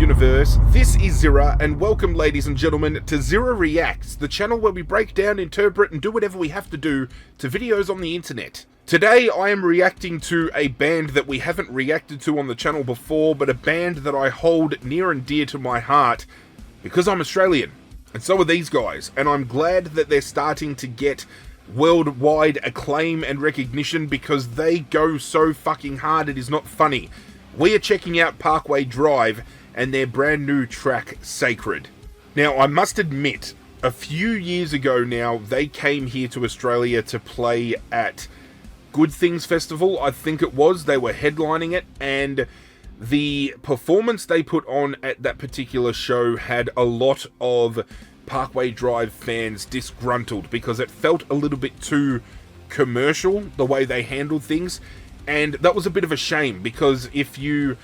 universe. This is Zirra, and welcome, ladies and gentlemen, to Zirra Reacts, the channel where we break down, interpret, and do whatever we have to do to videos on the internet. Today, I am reacting to a band that we haven't reacted to on the channel before, but a band that I hold near and dear to my heart because I'm Australian, and so are these guys, and I'm glad that they're starting to get worldwide acclaim and recognition because they go so fucking hard it is not funny. We are checking out Parkway Drive and their brand new track, Sacred. Now, I must admit, a few years ago now, they came here to Australia to play at Good Things Festival, I think it was. They were headlining it, and the performance they put on at that particular show had a lot of Parkway Drive fans disgruntled because it felt a little bit too commercial, the way they handled things. And that was a bit of a shame, because if you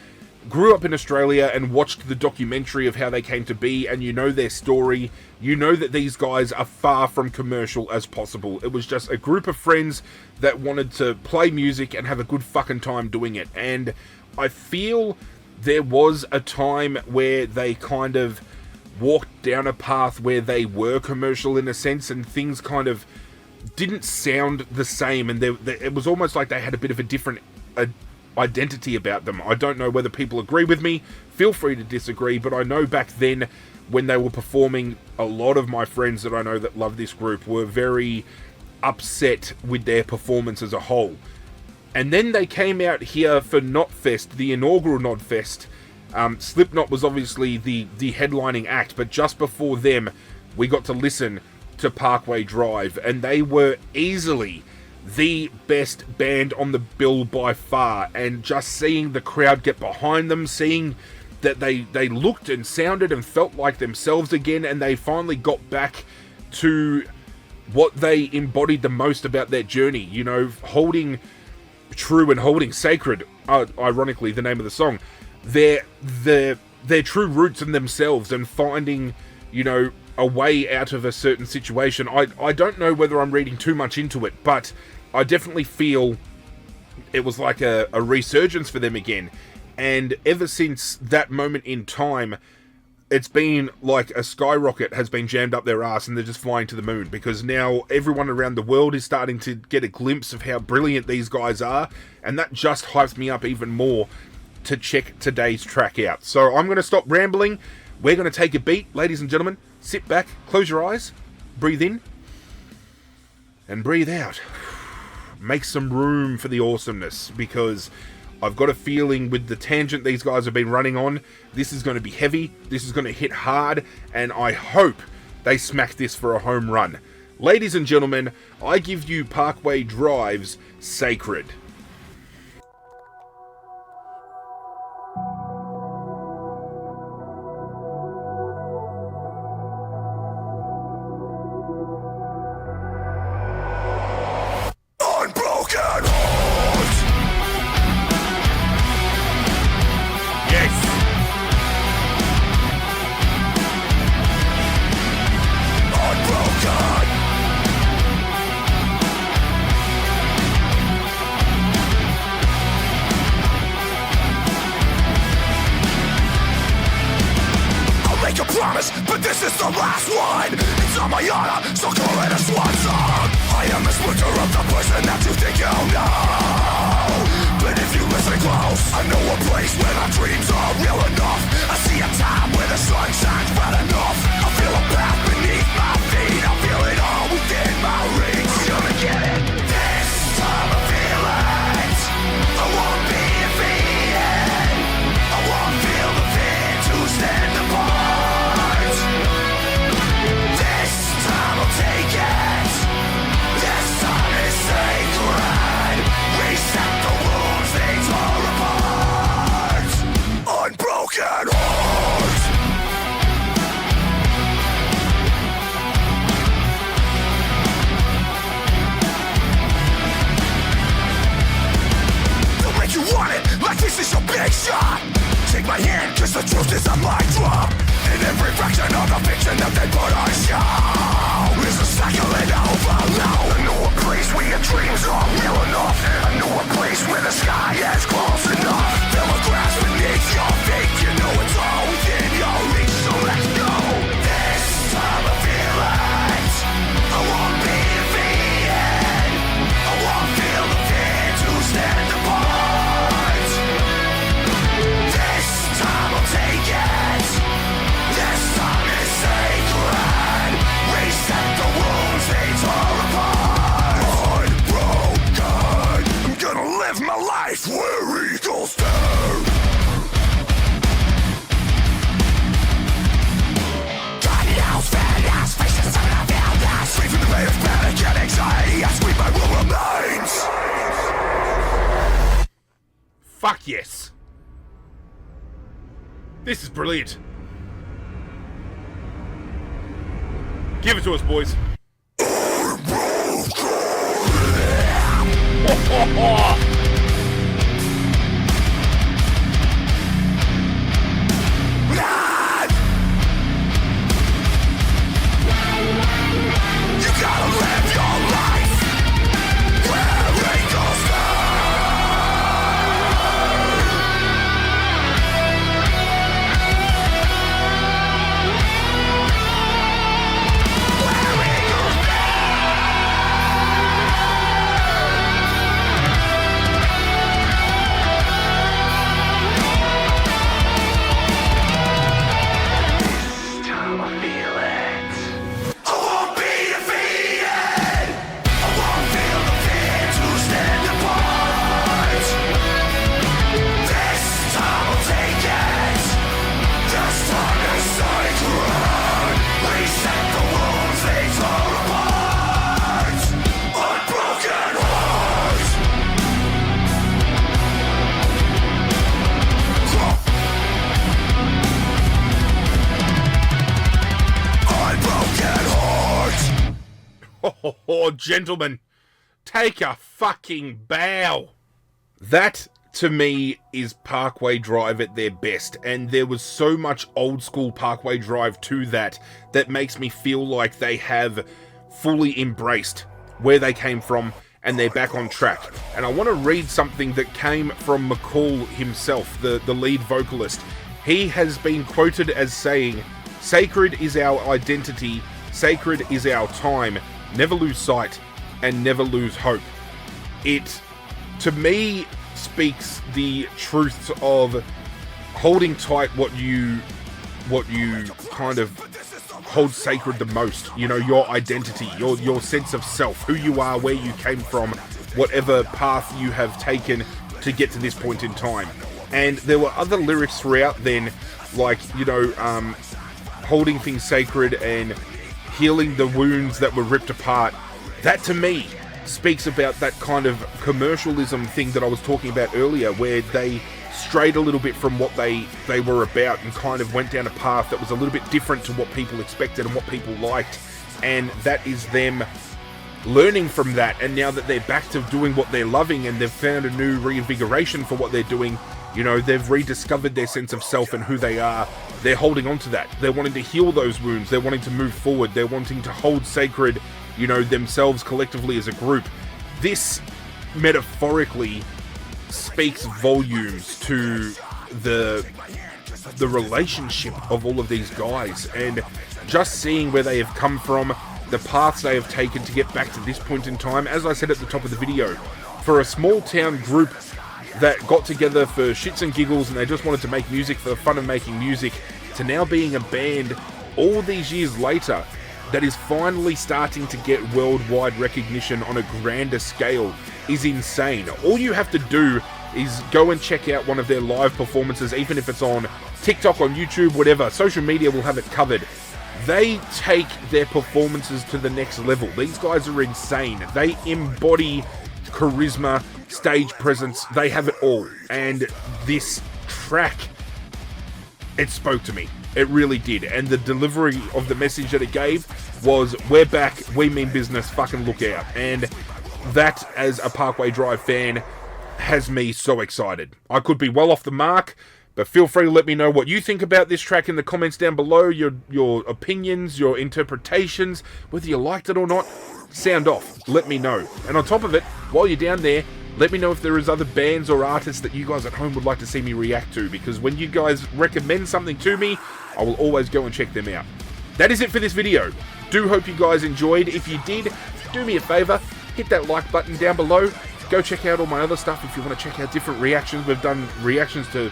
grew up in Australia and watched the documentary of how they came to be, and you know their story, you know that these guys are far from commercial as possible. It was just a group of friends that wanted to play music and have a good fucking time doing it. And I feel there was a time where they kind of walked down a path where they were commercial in a sense, and things kind of didn't sound the same, and it was almost like they had a bit of a different identity about them. I don't know whether people agree with me, feel free to disagree, but I know back then when they were performing, a lot of my friends that I know that love this group were very upset with their performance as a whole. And then they came out here for Knotfest, the inaugural Knotfest. Slipknot was obviously the headlining act, but just before them we got to listen to Parkway Drive, and they were easily the best band on the bill by far. And just seeing the crowd get behind them, seeing that they looked and sounded and felt like themselves again, and they finally got back to what they embodied the most about their journey, you know, holding true and holding sacred, ironically the name of the song, their true roots in themselves, and finding, you know, a way out of a certain situation. I don't know whether I'm reading too much into it, but I definitely feel it was like a resurgence for them again. And ever since that moment in time, it's been like a skyrocket has been jammed up their ass, and they're just flying to the moon, because now everyone around the world is starting to get a glimpse of how brilliant these guys are, and that just hypes me up even more to check today's track out. So I'm going to stop rambling. We're going to take a beat, ladies and gentlemen. Sit back, close your eyes, breathe in, and breathe out. Make some room for the awesomeness, because I've got a feeling with the tangent these guys have been running on, this is going to be heavy, this is going to hit hard, and I hope they smack this for a home run. Ladies and gentlemen, I give you Parkway Drive's Sacred. But this is the last one. It's on my honor, so call it a swan song. I am a splinter of the person that you think you know. But if you listen close, I know a place where our dreams are real enough. I see a time where the sun shines bright enough. I feel a path beneath my feet. I feel it all within my reach. I'm gonna get it. This time I feel it. I won't be defeated. I won't feel the fear to stand apart. Take it. This time is sacred. Reset the wounds they tore apart. Unbroken heart. They'll make you want it, like this is your big shot. Take my hand, cause the truth is a mic drop. In every fraction of the fiction that they put on show is a cycle and overload. I know a place where your dreams are real enough. I know a place where the sky is close enough. Feel the grass beneath your feet. You know it's all within. yes. This is brilliant. Give it to us, boys. You gotta live your life where it goes Oh, gentlemen, take a fucking bow. That, to me, is Parkway Drive at their best, and there was so much old school Parkway Drive to that makes me feel like they have fully embraced where they came from and they're back on track. And I want to read something that came from McCall himself, the lead vocalist. He has been quoted as saying, "Sacred is our identity, sacred is our time. Never lose sight and never lose hope." It, to me, speaks the truth of holding tight what you kind of hold sacred the most. You know, your identity, your sense of self, who you are, where you came from, whatever path you have taken to get to this point in time. And there were other lyrics throughout then, like, you know, holding things sacred and healing the wounds that were ripped apart. That, to me, speaks about that kind of commercialism thing that I was talking about earlier, where they strayed a little bit from what they were about and kind of went down a path that was a little bit different to what people expected and what people liked. And that is them learning from that, and now that they're back to doing what they're loving and they've found a new reinvigoration for what they're doing, you know, they've rediscovered their sense of self and who they are. They're holding on to that. They're wanting to heal those wounds. They're wanting to move forward. They're wanting to hold sacred, you know, themselves collectively as a group. This, metaphorically, speaks volumes to the relationship of all of these guys, and just seeing where they have come from, the paths they have taken to get back to this point in time. As I said at the top of the video, for a small town group that got together for shits and giggles and they just wanted to make music for the fun of making music, to now being a band all these years later that is finally starting to get worldwide recognition on a grander scale, is insane. All you have to do is go and check out one of their live performances, even if it's on TikTok, on YouTube, whatever. Social media will have it covered. They take their performances to the next level. These guys are insane. They embody charisma, stage presence. They have it all. And this track, it spoke to me. It really did. And the delivery of the message that it gave was, we're back, we mean business, fucking look out. And that, as a Parkway Drive fan, has me so excited. I could be well off the mark, but feel free to let me know what you think about this track in the comments down below. Your opinions, your interpretations, whether you liked it or not, sound off. Let me know. And on top of it, while you're down there, let me know if there is other bands or artists that you guys at home would like to see me react to, because when you guys recommend something to me, I will always go and check them out. That is it for this video. Do hope you guys enjoyed. If you did, do me a favor, hit that like button down below. Go check out all my other stuff if you want to check out different reactions. We've done reactions to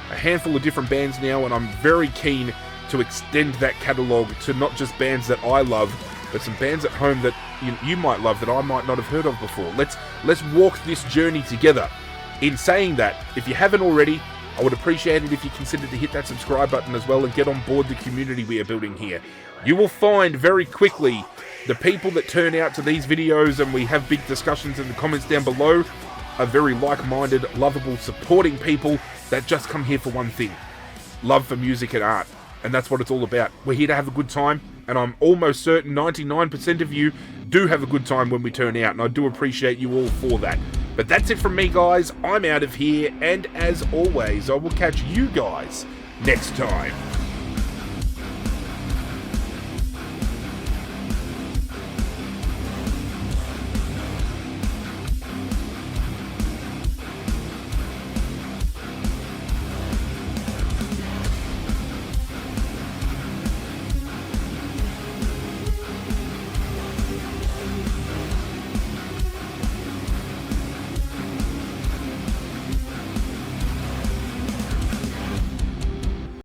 a handful of different bands now, and I'm very keen to extend that catalogue to not just bands that I love, but some bands at home that you might love that I might not have heard of before. Let's walk this journey together. In saying that, if you haven't already, I would appreciate it if you considered to hit that subscribe button as well and get on board the community we are building here. You will find very quickly the people that turn out to these videos and we have big discussions in the comments down below. are very like-minded, lovable, supporting people that just come here for one thing: love for music and art. And that's what it's all about. We're here to have a good time, and I'm almost certain 99% of you do have a good time when we turn out, and I do appreciate you all for that. But that's it from me, guys. I'm out of here, and as always, I will catch you guys next time.